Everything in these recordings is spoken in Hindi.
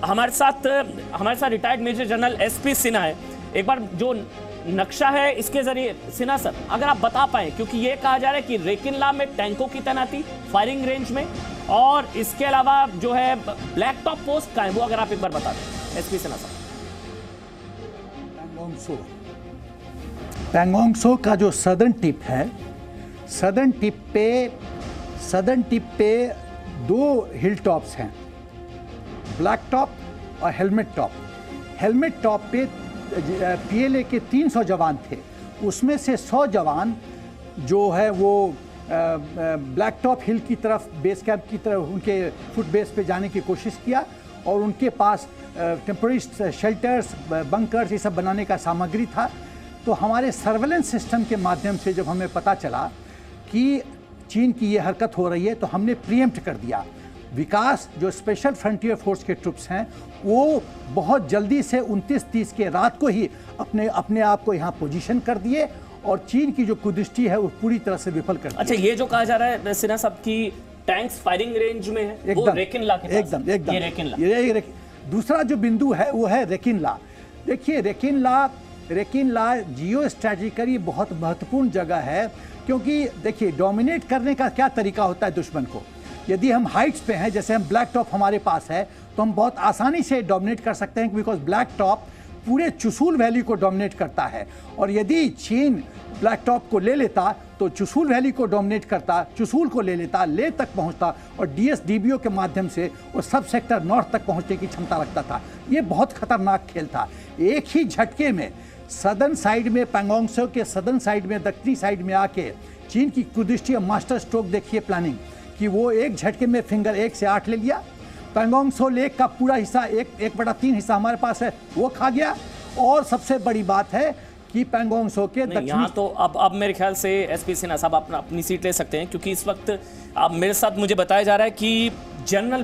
हमारे साथ retired major general SP Sinha है। एक बार जो नक्शा है इसके जरिए सिन्हा सर अगर आप बता पाएं, क्योंकि ये कहा जा रहा है कि रेकिनला में टैंकों की तैनाती फायरिंग रेंज में, और इसके अलावा जो है ब्लैक टॉप पोस्ट का है, वो अगर आप एक बार बता दें एसपी सिन्हा सर। पैंगोंग सो का जो सदर्न टिप है, सदर्न टिप पे दो हिल टॉप्स हैं, ब्लैक टॉप और हेलमेट टॉप। हेलमेट टॉप पे पीएलए के 300 जवान थे, उसमें से 100 जवान जो है वो ब्लैक टॉप हिल की तरफ, बेस कैंप की तरफ, उनके फुट बेस पे जाने की कोशिश किया, और उनके पास टेम्पररी शेल्टर्स, बंकर्स, ये सब बनाने का सामग्री था। तो हमारे सर्वेलेंस सिस्टम के माध्यम से जब हमें पता चला कि चीन की ये हरकत हो रही है, तो हमने प्रीएम्प्ट कर दिया। विकास जो स्पेशल फ्रंटियर फोर्स के ट्रुप्स हैं, वो बहुत जल्दी से 29-30 के रात को ही अपने आप को यहाँ पोजीशन कर दिए, और चीन की जो कुदृष्टि है वो पूरी तरह से विफल कर दी। अच्छा, ये जो कहा जा रहा है सिन्हा साहब की टैंक्स फायरिंग रेंज में है, वो रेकिनला के पास, एकदम ये रेकिनला। दूसरा जो बिंदु है वो है रेकिनला। देखिए, रेकिनला जियो स्ट्रैटेजिकली बहुत महत्वपूर्ण जगह है, क्योंकि देखिए डोमिनेट करने का क्या तरीका होता है दुश्मन को। यदि हम हाइट्स पे हैं, जैसे हम ब्लैक टॉप हमारे पास है, तो हम बहुत आसानी से डोमिनेट कर सकते हैं, बिकॉज ब्लैक टॉप पूरे चुशूल वैली को डोमिनेट करता है। और यदि चीन ब्लैक टॉप को ले लेता तो चुशूल वैली को डोमिनेट करता, चुशूल को ले लेता, ले तक पहुंचता, और डीएसडीबीओ के माध्यम से वो सब सेक्टर नॉर्थ तक पहुंचने की क्षमता रखता था। ये बहुत खतरनाक खेल था। एक ही झटके में सदर्न साइड में, पैंगोंग त्सो के सदर्न साइड में, दक्षिणी साइड में आके चीन की कुदृष्टि, मास्टर स्ट्रोक देखिए प्लानिंग, कि वो एक झटके में फिंगर 1 से 8 ले लिया। पैंगोंग त्सो लेक का पूरा हिस्सा, 1/3 हिस्सा हमारे पास है, वो खा गया। और सबसे बड़ी बात है कि पैंगोंग त्सो के यहाँ तो अब मेरे ख्याल से एसपी सिन्हा साहब अपनी सीट ले सकते हैं, क्योंकि इस वक्त अब मेरे साथ मुझे बताया जा रहा है कि जनरल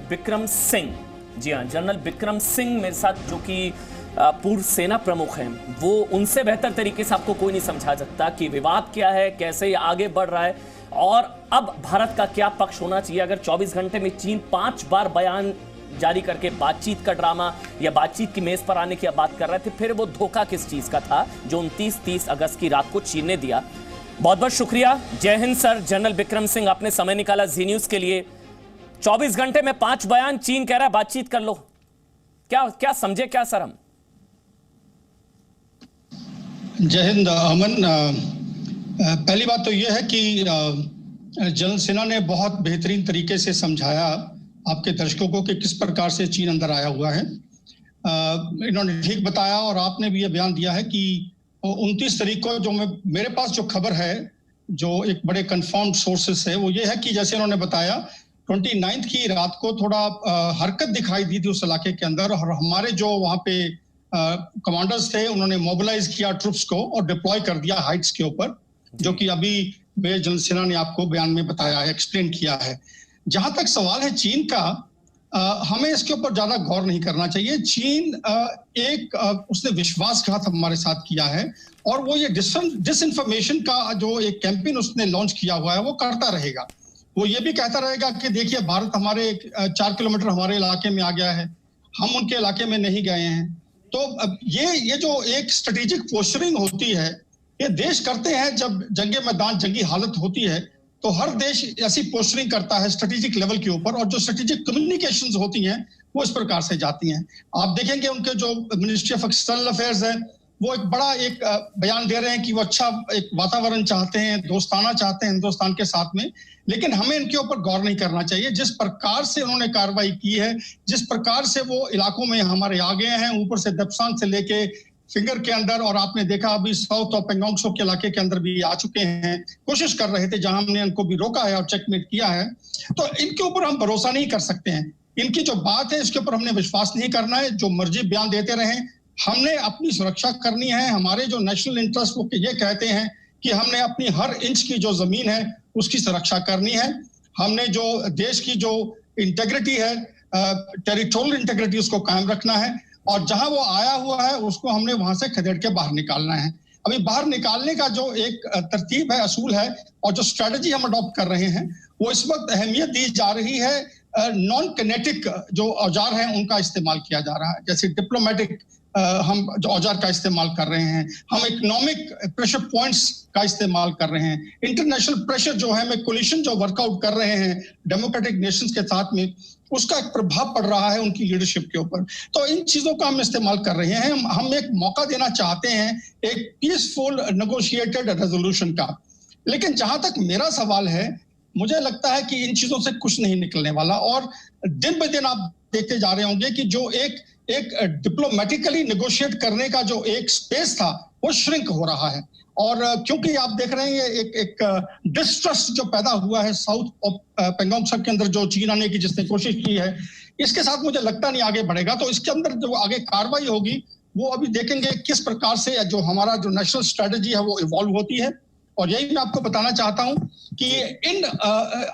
बिक्रम सिंह, जी हाँ, जनरल बिक्रम सिंह मेरे साथ, जो कि पूर्व सेना प्रमुख हैं, वो उनसे बेहतर तरीके से आपको कोई नहीं समझा सकता कि विवाद क्या है, कैसे ये आगे बढ़ रहा है, और अब भारत का क्या पक्ष होना चाहिए। अगर 24 घंटे में चीन 5 बार बयान जारी करके बातचीत का ड्रामा या बातचीत की मेज पर आने की बात कर रहे थे, फिर वो धोखा किस चीज का था जो 29-30 अगस्त की रात को चीन ने दिया। बहुत बहुत शुक्रिया, जय हिंद सर। जनरल बिक्रम सिंह, आपने समय निकाला जी न्यूज के लिए। 24 घंटे में 5 बयान, चीन कह रहा है बातचीत कर लो। क्या समझे क्या सर हम? जय हिंद अमन। पहली बात तो यह है कि जनरल सिन्हा ने बहुत बेहतरीन तरीके से समझाया आपके दर्शकों को कि किस प्रकार से चीन अंदर आया हुआ है। इन्होंने ठीक बताया, और आपने भी यह बयान दिया है कि 29 तारीख को जो मेरे पास जो खबर है, जो एक बड़े कंफर्म्ड सोर्सेस है, वो ये है कि जैसे उन्होंने बताया 29 की रात को थोड़ा हरकत दिखाई दी थी उस इलाके के अंदर, और हमारे जो वहाँ पे कमांडर्स थे, उन्होंने मोबिलाइज किया ट्रुप्स को और डिप्लॉय कर दिया हाइट्स के ऊपर, जो कि अभी मेजर जनरल सिन्हा ने आपको बयान में बताया है, एक्सप्लेन किया है। जहां तक सवाल है चीन का, हमें इसके ऊपर ज्यादा गौर नहीं करना चाहिए। चीन उसने विश्वासघात हमारे साथ किया है, और वो ये डिसइंफॉर्मेशन का जो एक कैंपेन उसने लॉन्च किया हुआ है वो करता रहेगा। वो ये भी कहता रहेगा कि देखिए भारत हमारे 4 किलोमीटर हमारे इलाके में आ गया है, हम उनके इलाके में नहीं गए हैं। तो ये जो एक स्ट्रेटेजिक पोस्चरिंग होती है, ये देश करते हैं जब जंगे मैदान, जंगी हालत होती है, तो हर देश ऐसी पोस्टरिंग करता है स्ट्रेटेजिक लेवल के ऊपर, और जो स्ट्रेटेजिक कम्युनिकेशंस होती हैं वो इस प्रकार से जाती हैं। आप देखेंगे उनके जो मिनिस्ट्री ऑफ एक्सटर्नल अफेयर्स है, वो एक बड़ा बयान दे रहे हैं कि वो अच्छा एक वातावरण चाहते हैं, दोस्ताना चाहते हैं हिंदुस्तान के साथ में, लेकिन हमें इनके ऊपर गौर नहीं करना चाहिए। जिस प्रकार से उन्होंने कार्रवाई की है, जिस प्रकार से वो इलाकों में हमारे आ गए हैं, ऊपर से दपसान से लेके फिंगर के अंदर, और आपने देखा अभी साउथ और पैंगोंग त्सो के इलाके के अंदर भी आ चुके हैं, कोशिश कर रहे थे, जहां हमने इनको भी रोका है और चेकमेट किया है। तो इनके ऊपर हम भरोसा नहीं कर सकते हैं। इनकी जो बात है इसके ऊपर हमने विश्वास नहीं करना है। जो मर्जी बयान देते रहें, हमने अपनी सुरक्षा करनी है। हमारे जो नेशनल इंटरेस्ट वो ये कहते हैं कि हमने अपनी हर इंच की जो जमीन है उसकी सुरक्षा करनी है। हमने जो देश की जो इंटेग्रिटी है, टेरिटोरियल इंटेग्रिटी, उसको कायम रखना है, और जहां वो आया हुआ है उसको हमने वहां से खदेड़ के बाहर निकालना है। अभी बाहर निकालने का जो एक तरतीब है, असूल है, और जो स्ट्रेटजी हम अडॉप्ट कर रहे हैं, वो इस वक्त अहमियत दी जा रही है नॉन किनेटिक जो औजार हैं उनका इस्तेमाल किया जा रहा है, जैसे डिप्लोमेटिक हम जो औजार का इस्तेमाल कर रहे हैं, हम इकोनॉमिक प्रेशर पॉइंट्स का इस्तेमाल कर रहे हैं, इंटरनेशनल प्रेशर जो है, में कोलिशन जो वर्कआउट कर रहे हैं डेमोक्रेटिक नेशंस के साथ में, उसका एक प्रभाव पड़ रहा है उनकी लीडरशिप के ऊपर। तो इन चीजों का हम इस्तेमाल कर रहे हैं। हम एक मौका देना चाहते हैं एक पीसफुल नेगोशिएटेड रेजोल्यूशन का। लेकिन जहां तक मेरा सवाल है, मुझे लगता है कि इन चीजों से कुछ नहीं निकलने वाला, और दिन ब दिन आप देखते जा रहे होंगे कि जो एक डिप्लोमेटिकली नेगोशिएट करने का जो एक स्पेस था वो श्रिंक हो रहा है। और क्योंकि आप देख रहे हैं एक डिस्ट्रस्ट जो पैदा हुआ है साउथ ऑफ पेंगोंग सब के अंदर, जो चीन आने की जिसने कोशिश की है, इसके साथ मुझे लगता नहीं आगे बढ़ेगा। तो इसके अंदर जो आगे कार्रवाई होगी वो अभी देखेंगे किस प्रकार से जो हमारा जो नेशनल स्ट्रेटेजी है वो इवॉल्व होती है। और यही मैं आपको बताना चाहता हूं कि इन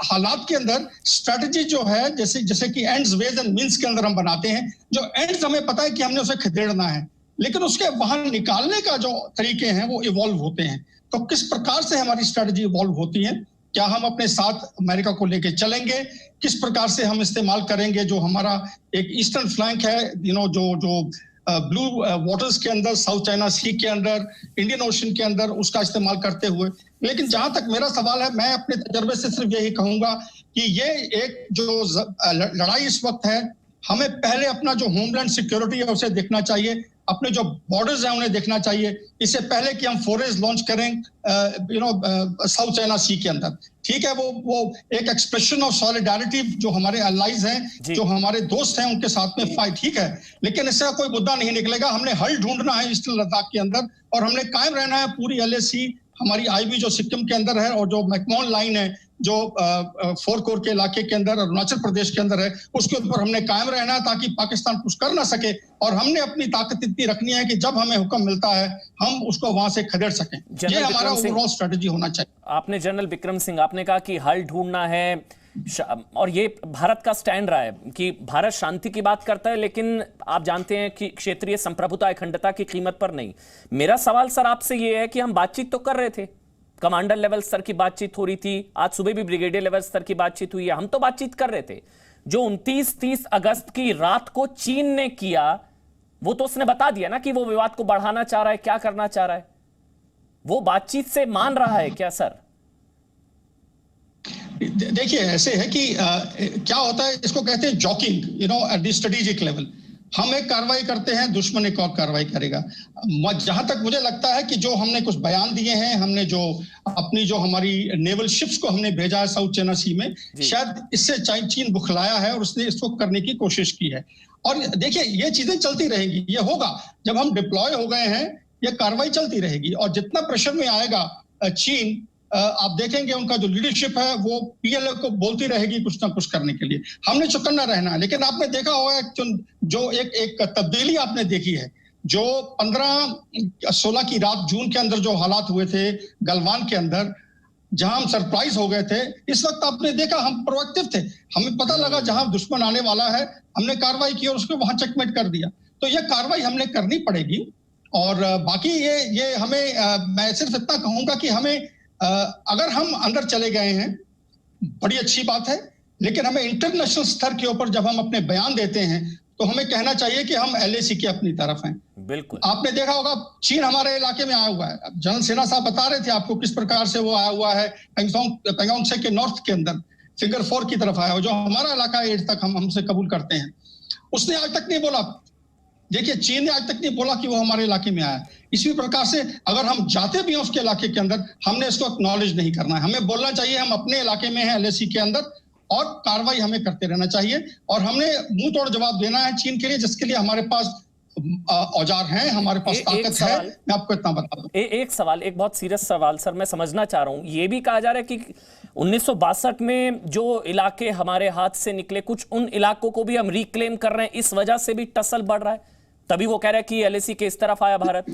हालात के अंदर स्ट्रेटेजी जो है, जैसे कि एंड्स वेज एंड मींस के अंदर हम बनाते हैं, जो एंड्स हमें पता है कि हमने उसे खदेड़ना है, लेकिन उसके वहां निकालने का जो तरीके हैं वो इवॉल्व होते हैं। तो किस प्रकार से हमारी स्ट्रेटेजी इवॉल्व होती है, क्या हम अपने साथ अमेरिका को लेके चलेंगे, किस प्रकार से हम इस्तेमाल करेंगे जो हमारा एक ईस्टर्न फ्लैंक है, जो ब्लू वाटर्स के अंदर, साउथ चाइना सी के अंदर, इंडियन ओशन के अंदर, उसका इस्तेमाल करते हुए। लेकिन जहां तक मेरा सवाल है, मैं अपने तजर्बे से सिर्फ यही कहूंगा कि ये एक जो लड़ाई इस वक्त है, हमें पहले अपना जो होमलैंड सिक्योरिटी है उसे देखना चाहिए, अपने जो बॉर्डर्स हैं उन्हें देखना चाहिए, इससे पहले कि हम फोरेज लॉन्च करें साउथ चाइना सी के अंदर। ठीक है, वो एक एक्सप्रेशन ऑफ सॉलिडारिटी जो हमारे अलाइज हैं, जो हमारे दोस्त हैं, उनके साथ में फाइट, ठीक है, लेकिन इससे कोई मुद्दा नहीं निकलेगा। हमने हल ढूंढना है ईस्टर्न लद्दाख के अंदर, और हमने कायम रहना है पूरी LAC, हमारी IB जो सिक्किम के अंदर है, और जो मैकमोहन लाइन है जो 4 कोर के इलाके के अंदर अरुणाचल प्रदेश के अंदर है, उसके ऊपर हमने कायम रहना है ताकि पाकिस्तान कुछ कर ना सके। और हमने अपनी ताकत इतनी रखनी है कि जब हमें हुक्म मिलता है हम उसको वहां से खदेड़ सकें। ये हमारा ओवरऑल स्ट्रेटजी होना चाहिए। आपने जनरल बिक्रम सिंह, आपने कहा कि हल ढूंढना है, और ये भारत का स्टैंड रहा है कि भारत शांति की बात करता है, लेकिन आप जानते हैं कि क्षेत्रीय संप्रभुता, अखंडता की कीमत पर नहीं। मेरा सवाल सर आपसे ये है कि हम बातचीत तो कर रहे थे, कमांडर लेवल स्तर की बातचीत हो रही थी, आज सुबह भी ब्रिगेडियर लेवल स्तर की बातचीत हुई है, हम तो बातचीत कर रहे थे। जो 29-30 अगस्त की रात को चीन ने किया, वो तो उसने बता दिया ना कि वो विवाद को बढ़ाना चाह रहा है, क्या करना चाह रहा है। वो बातचीत से मान रहा है क्या सर? देखिए, ऐसे है कि क्या होता है, इसको कहते हैं jockeying, at the strategic level. हम एक कार्रवाई करते हैं, दुश्मन एक और कार्रवाई करेगा। जहां तक मुझे लगता है कि जो हमने कुछ बयान दिए हैं, हमने जो अपनी जो हमारी नेवल शिप्स को हमने भेजा है साउथ चाइना सी में, शायद इससे चीन बुखलाया है और उसने इसको करने की कोशिश की है। और देखिए, ये चीजें चलती रहेंगी, ये होगा। जब हम डिप्लॉय हो गए हैं, ये कार्रवाई चलती रहेगी, और जितना प्रेशर में आएगा चीन, आप देखेंगे उनका जो लीडरशिप है वो PLA को बोलती रहेगी कुछ ना कुछ करने के लिए। हमने चौकन्ना रहना है। लेकिन आपने देखा होगा जो एक तब्दीली आपने देखी है, जो 15-16 की रात जून के अंदर जो हालात हुए थे गलवान के अंदर, जहां हम सरप्राइज हो गए थे, इस वक्त आपने देखा हम प्रोएक्टिव थे। हमें पता लगा जहां दुश्मन आने वाला है, हमने कार्रवाई की और उसको वहां चेकमेट कर दिया। तो यह कार्रवाई हमने करनी पड़ेगी। और बाकी ये हमें, मैं सिर्फ इतना कहूंगा कि हमें, अगर हम अंदर चले गए हैं, बड़ी अच्छी बात है, लेकिन हमें इंटरनेशनल स्तर के ऊपर जब हम अपने बयान देते हैं तो हमें कहना चाहिए कि हम LAC की अपनी तरफ हैं। बिल्कुल, आपने देखा होगा चीन हमारे इलाके में आया हुआ है। जनरल सेना साहब बता रहे थे आपको किस प्रकार से वो आया हुआ है, पेंगोंग से के नॉर्थ के अंदर फिंगर 4 की तरफ आया हुआ, जो हमारा इलाका है, एज तक हम हमसे कबूल करते हैं। उसने आज तक नहीं बोला, देखिए चीन ने आज तक नहीं बोला कि वो हमारे इलाके में आया। इसी प्रकार से अगर हम जाते भी हैं उसके इलाके के अंदर, हमने इसको एक्नॉलेज नहीं करना है। हमें बोलना चाहिए हम अपने इलाके में हैं LAC के अंदर, और कार्रवाई हमें करते रहना चाहिए। और हमने मुंह तोड़ जवाब देना है चीन के लिए, जिसके लिए हमारे पास औजार हैं, हमारे पास ताकत है। मैं आपको इतना बता दूं। एक सवाल, एक बहुत सीरियस सवाल सर, मैं समझना चाह रहा हूं। ये भी कहा जा रहा है कि 1962 में जो इलाके हमारे हाथ से निकले, कुछ उन इलाकों को भी हम रिक्लेम कर रहे हैं, इस वजह से भी टसल बढ़ रहा है। तभी वो कह रहे हैं कि LAC के इस तरफ आया भारत।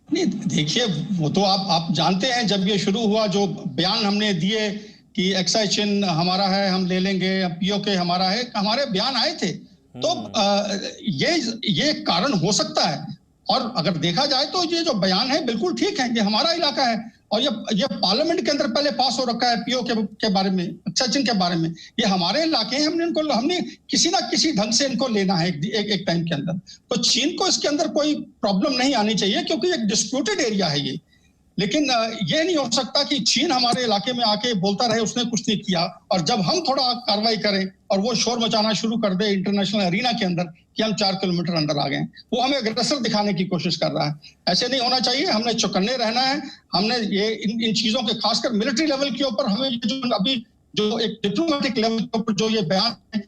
नहीं, देखिए, वो तो आप जानते हैं, जब ये शुरू हुआ, जो बयान हमने दिए कि एक्साइज चिन्ह हमारा है, हम ले लेंगे, POK हमारा है, हमारे बयान आए थे। तो ये कारण हो सकता है। और अगर देखा जाए तो ये जो बयान है बिल्कुल ठीक है, ये हमारा इलाका है। और ये पार्लियामेंट के अंदर पहले पास हो रखा है पीओ के बारे में, सचिन के बारे में। ये हमारे इलाके हैं, हमने किसी ना किसी ढंग से इनको लेना है एक टाइम के अंदर। तो चीन को इसके अंदर कोई प्रॉब्लम नहीं आनी चाहिए, क्योंकि एक डिस्प्यूटेड एरिया है ये। लेकिन ये नहीं हो सकता कि चीन हमारे इलाके में आके बोलता रहे उसने कुछ नहीं किया, और जब हम थोड़ा कार्रवाई करें और वो शोर मचाना शुरू कर दे इंटरनेशनल एरिना के अंदर कि हम 4 किलोमीटर अंदर आ गए, वो हमें अग्रेसर दिखाने की कोशिश कर रहा है। ऐसे नहीं होना चाहिए, हमने चौकन्ने रहना है। हमने ये इन चीजों के, खासकर मिलिट्री लेवल के ऊपर, हमें जो अभी जो एक डिप्लोमेटिक लेवल के ऊपर जो ये बयान है